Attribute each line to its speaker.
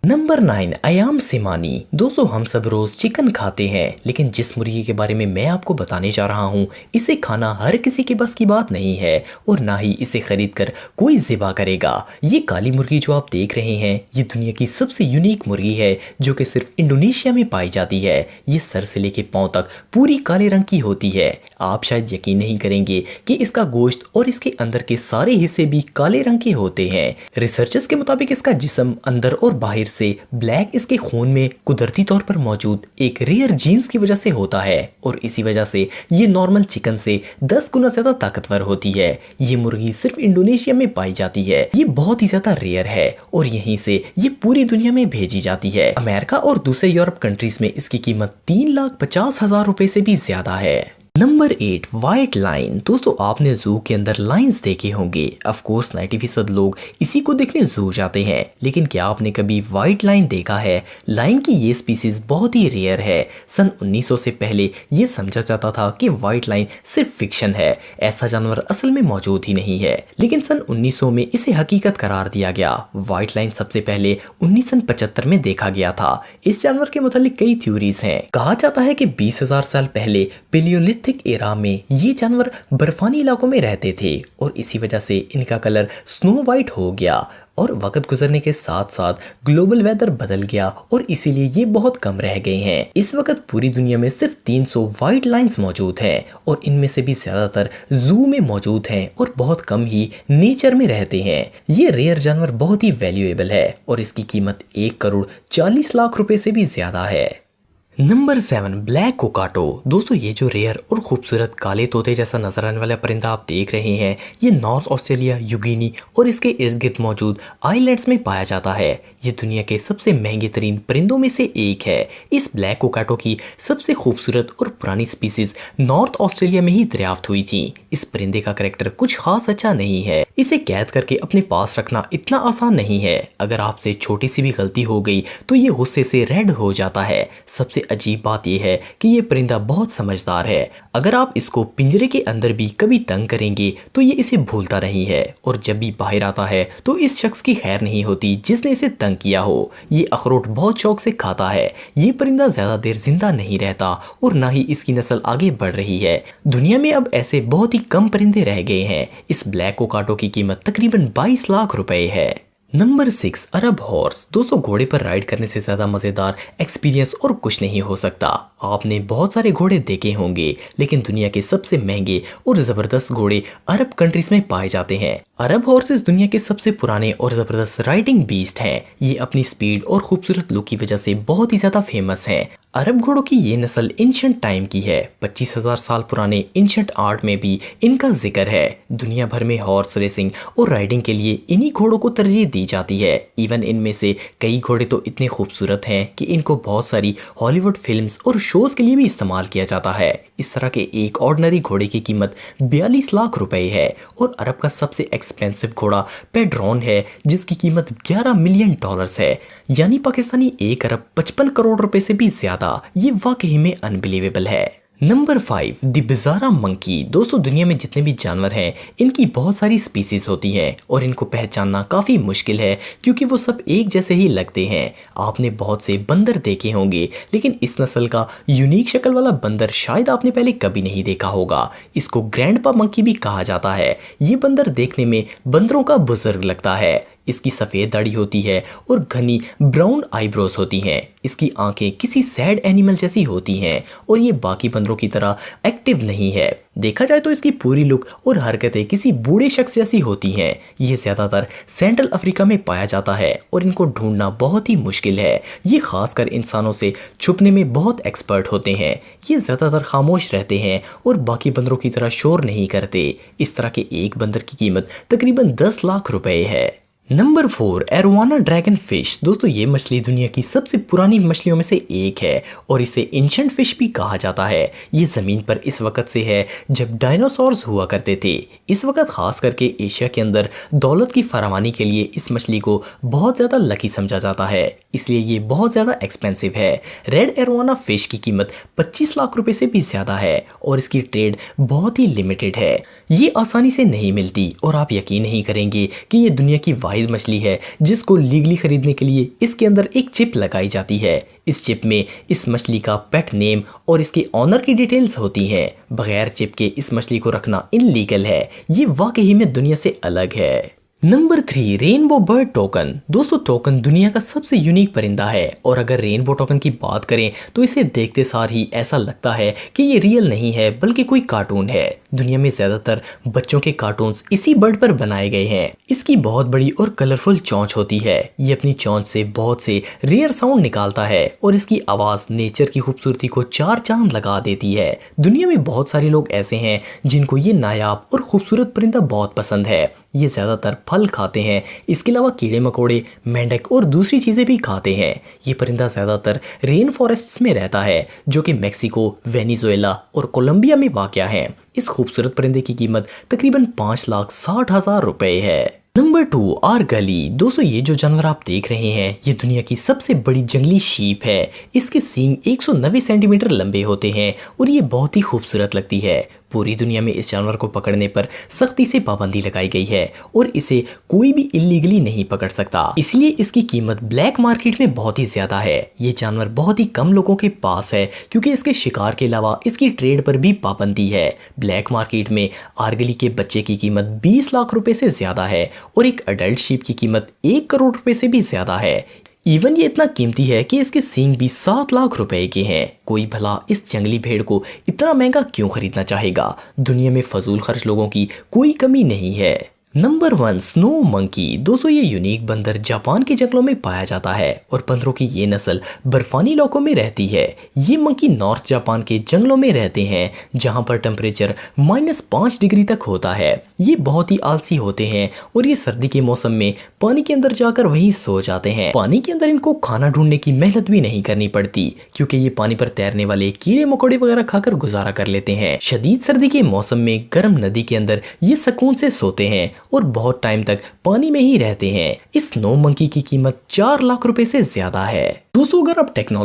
Speaker 1: Number 9 अयाम सिमानी। दोस्तों हम सब रोज चिकन खाते हैं, लेकिन जिस मुर्गी के बारे में मैं आपको बताने जा रहा हूँ इसे खाना हर किसी के बस की बात नहीं है और ना ही इसे खरीद कर कोई ज़िबा करेगा। ये काली मुर्गी जो आप देख रहे हैं ये दुनिया की सबसे यूनिक मुर्गी है जो कि सिर्फ इंडोनेशिया में पाई जाती है। ये सर से लेके पाँव तक पूरी काले रंग की होती है। आप शायद यकीन नहीं करेंगे कि इसका गोश्त और इसके अंदर के सारे हिस्से भी काले रंग के होते हैं। रिसर्चर्स के मुताबिक इसका जिस्म अंदर और बाहर से ब्लैक इसके खून में कुदरती तौर पर मौजूद एक रेयर जीन्स की वजह से होता है और इसी वजह से ये नॉर्मल चिकन से 10 गुना ज्यादा ताकतवर होती है। ये मुर्गी सिर्फ इंडोनेशिया में पाई जाती है। ये बहुत ही ज्यादा रेयर है और यहीं से ये पूरी दुनिया में भेजी जाती है। अमेरिका और दूसरे यूरोप कंट्रीज में इसकी कीमत 3,50,000 रुपए से भी ज्यादा है। Number 8 white line. दोस्तों आपने जू के अंदर लाइंस देखे होंगे। ऑफ कोर्स 90% लोग इसी को देखने जू जाते हैं, लेकिन क्या आपने कभी व्हाइट लाइन देखा है? लाइन की ये स्पीसीज बहुत ही रेयर है। सन 1900 से पहले ये समझा जाता था कि व्हाइट लाइन सिर्फ फिक्शन है, ऐसा जानवर असल में मौजूद ही नहीं है, लेकिन सन 1900 में इसे हकीकत करार दिया गया। व्हाइट लाइन सबसे पहले 1975 में देखा गया था। इस जानवर के मुतालिक कई थ्योरीज हैं। कहा जाता है कि 20,000 साल पहले पेलियोलिथिक एरा में ये जानवर बर्फानी इलाकों में रहते थे और इसी वजह से इनका कलर स्नो वाइट हो गया और वक्त गुजरने के साथ साथ ग्लोबल वेदर बदल गया और इसीलिए ये बहुत कम रह गए हैं। इस वक्त पूरी दुनिया में सिर्फ 300 व्हाइट लाइंस मौजूद हैं और इनमें से भी ज्यादातर जू में मौजूद हैं और बहुत कम ही नेचर में रहते हैं। ये रेयर जानवर बहुत ही वैल्यूएबल है और इसकी कीमत 1,40,00,000 रुपए से भी ज्यादा है। Number 7 black cockatoo. दोस्तों ये जो रेयर और खूबसूरत काले तोते जैसा नजर आने वाला परिंदा आप देख रहे हैं ये नॉर्थ ऑस्ट्रेलिया, यूगिनी और इसके इर्द गिर्द मौजूद आइलैंड्स में पाया जाता है। ये दुनिया के सबसे महंगे तरीन परिंदों में से एक है। इस ब्लैक कोकाटो की सबसे खूबसूरत और पुरानी स्पीसीज नॉर्थ ऑस्ट्रेलिया में ही दरियाफ्त हुई थी। इस परिंदे का करैक्टर कुछ खास अच्छा नहीं है। इसे कैद करके अपने पास रखना इतना आसान नहीं है। अगर आपसे छोटी सी भी गलती हो गई तो ये गुस्से से रेड हो जाता है। सबसे अजीब बात यह है कि ये परिंदा बहुत समझदार है। अगर आप इसको पिंजरे के अंदर भी कभी तंग करेंगे तो ये इसे भूलता नहीं है और जब भी बाहर आता है तो इस शख्स की खैर नहीं होती जिसने इसे तंग किया हो। ये अखरोट बहुत शौक से खाता है। ये परिंदा ज्यादा देर जिंदा नहीं रहता और ना ही इसकी नस्ल आगे बढ़ रही है। दुनिया में अब ऐसे बहुत ही कम परिंदे रह गए हैं। इस ब्लैक कोकाटो की कीमत तकरीबन 22 लाख रुपए है। नंबर 6 अरब हॉर्स। दोस्तों घोड़े पर राइड करने से ज्यादा मजेदार एक्सपीरियंस और कुछ नहीं हो सकता। आपने बहुत सारे घोड़े देखे होंगे, लेकिन दुनिया के सबसे महंगे और जबरदस्त घोड़े अरब कंट्रीज में पाए जाते हैं। अरब हॉर्सेस दुनिया के सबसे पुराने और जबरदस्त राइडिंग बीस्ट हैं। ये अपनी स्पीड और खूबसूरत लुक की वजह से बहुत ही ज्यादा फेमस हैं। अरब घोड़ों की ये नस्ल एंशिएंट टाइम की है। 25,000 साल पुराने एंशिएंट आर्ट में भी इनका जिक्र है। दुनिया भर में हॉर्स रेसिंग और राइडिंग के लिए इन्हीं घोड़ों को तरजीह दी जाती है। इवन इनमें से कई घोड़े तो इतने खूबसूरत हैं कि इनको बहुत सारी हॉलीवुड फिल्म्स और शोज के लिए भी इस्तेमाल किया जाता है। इस तरह के एक ऑर्डिनरी घोड़े की कीमत 42 लाख रुपए है और अरब का सबसे एक्सपेंसिव घोड़ा पेड्रॉन है जिसकी कीमत $11 मिलियन है, यानी पाकिस्तानी 1,55 करोड़ रुपए से भी ज्यादा। ये वाकई में अनबिलीवेबल है। Number 5 the bizarre monkey. दोस्तों दुनिया में जितने भी जानवर हैं इनकी बहुत सारी स्पीसीज होती हैं और इनको पहचानना काफ़ी मुश्किल है क्योंकि वो सब एक जैसे ही लगते हैं। आपने बहुत से बंदर देखे होंगे, लेकिन इस नस्ल का यूनिक शक्ल वाला बंदर शायद आपने पहले कभी नहीं देखा होगा। इसको ग्रैंडपा मंकी भी कहा जाता है। ये बंदर देखने में बंदरों का बुजुर्ग लगता है। इसकी सफ़ेद दाढ़ी होती है और घनी ब्राउन आईब्रोज होती हैं। इसकी आंखें किसी सैड एनिमल जैसी होती हैं और ये बाकी बंदरों की तरह एक्टिव नहीं है। देखा जाए तो इसकी पूरी लुक और हरकतें किसी बूढ़े शख्स जैसी होती हैं। ये ज़्यादातर सेंट्रल अफ्रीका में पाया जाता है और इनको ढूंढना बहुत ही मुश्किल है। ये खासकर इंसानों से छुपने में बहुत एक्सपर्ट होते हैं। ये ज़्यादातर खामोश रहते हैं और बाकी बंदरों की तरह शोर नहीं करते। इस तरह के एक बंदर की कीमत तकरीबन 10 लाख रुपए है। Number 4 arowana dragon fish. दोस्तों ये मछली दुनिया की सबसे पुरानी मछलियों में से एक है और इसे एंशिएंट फिश भी कहा जाता है। ये ज़मीन पर इस वक्त से है जब डायनासोर्स हुआ करते थे। इस वक्त खास करके एशिया के अंदर दौलत की फरावानी के लिए इस मछली को बहुत ज़्यादा लकी समझा जाता है, इसलिए ये बहुत ज़्यादा एक्सपेंसिव है। रेड एरोवाना फिश की कीमत 25 लाख रुपए से भी ज़्यादा है और इसकी ट्रेड बहुत ही लिमिटेड है। ये आसानी से नहीं मिलती और आप यकीन नहीं करेंगे कि ये दुनिया की वाहिद मछली है जिसको लीगली खरीदने के लिए इसके अंदर एक चिप लगाई जाती है। इस चिप में इस मछली का पेट नेम और इसके ऑनर की डिटेल्स होती हैं। बगैर चिप के इस मछली को रखना इनलीगल है। ये वाकई में दुनिया से अलग है। Number 3, rainbow bird token. दोस्तों, टोकन दुनिया का सबसे यूनिक परिंदा है और अगर रेनबो टोकन की बात करें तो इसे देखते सार ही ऐसा लगता है कि ये रियल नहीं है बल्कि कोई कार्टून है। दुनिया में ज्यादातर बच्चों के कार्टून्स इसी बर्ड पर बनाए गए हैं। इसकी बहुत बड़ी और कलरफुल चोंच होती है। ये अपनी चोंच से बहुत से रेयर साउंड निकालता है और इसकी आवाज नेचर की खूबसूरती को 4 चांद लगा देती है। दुनिया में बहुत सारे लोग ऐसे हैं जिनको ये नायाब और खूबसूरत परिंदा बहुत पसंद है। ये ज़्यादातर फल खाते हैं, इसके अलावा कीड़े मकोड़े, मेंढक और दूसरी चीज़ें भी खाते हैं। ये परिंदा ज़्यादातर रेन फॉरेस्ट्स में रहता है जो कि मेक्सिको, वेनेजुएला और कोलंबिया में वाक़या है। इस खूबसूरत परिंदे की कीमत तकरीबन 5,60,000 रुपए है। नंबर 2, आर्गली। दोस्तों, ये जो जानवर आप देख रहे हैं ये दुनिया की सबसे बड़ी जंगली शीप है। इसके सींग 190 सेंटीमीटर लंबे होते हैं और ये बहुत ही खूबसूरत लगती है। पूरी दुनिया में इस जानवर को पकड़ने पर सख्ती से पाबंदी लगाई गई है और इसे कोई भी इलीगली नहीं पकड़ सकता। इसलिए इसकी कीमत ब्लैक मार्केट में बहुत ही ज्यादा है। ये जानवर बहुत ही कम लोगों के पास है क्योंकि इसके शिकार के अलावा इसकी ट्रेड पर भी पाबंदी है। ब्लैक मार्केट में आर्गली के बच्चे की कीमत 20 लाख रुपए से ज्यादा है और एक अडल्ट शीप की कीमत 1 करोड़ रुपए से भी ज्यादा है। इवन ये इतना कीमती है कि इसके सींग भी 7 लाख रुपए के हैं। कोई भला इस जंगली भेड़ को इतना महंगा क्यों खरीदना चाहेगा? दुनिया में फजूल खर्च लोगों की कोई कमी नहीं है। Number 1, snow monkey. दोस्तों, ये यूनिक बंदर जापान के जंगलों में पाया जाता है और बंदरों की ये नस्ल बर्फानी इलाकों में रहती है। ये मंकी नॉर्थ जापान के जंगलों में रहते हैं जहां पर टेम्परेचर -5 डिग्री तक होता है। ये बहुत ही आलसी होते हैं और ये सर्दी के मौसम में पानी के अंदर जाकर वहीं सो जाते हैं। पानी के अंदर इनको खाना ढूंढने की मेहनत भी नहीं करनी पड़ती क्योंकि ये पानी पर तैरने वाले कीड़े मकोड़े वगैरह खाकर गुजारा कर लेते हैं। शदीद सर्दी के मौसम में गर्म नदी के अंदर ये सुकून से सोते हैं और बहुत टाइम तक पानी में ही रहते हैं। इस स्नो मंकी की कीमत 4 लाख रुपए से ज्यादा है। दोस्तों, अगर आप टेक्नोलॉजी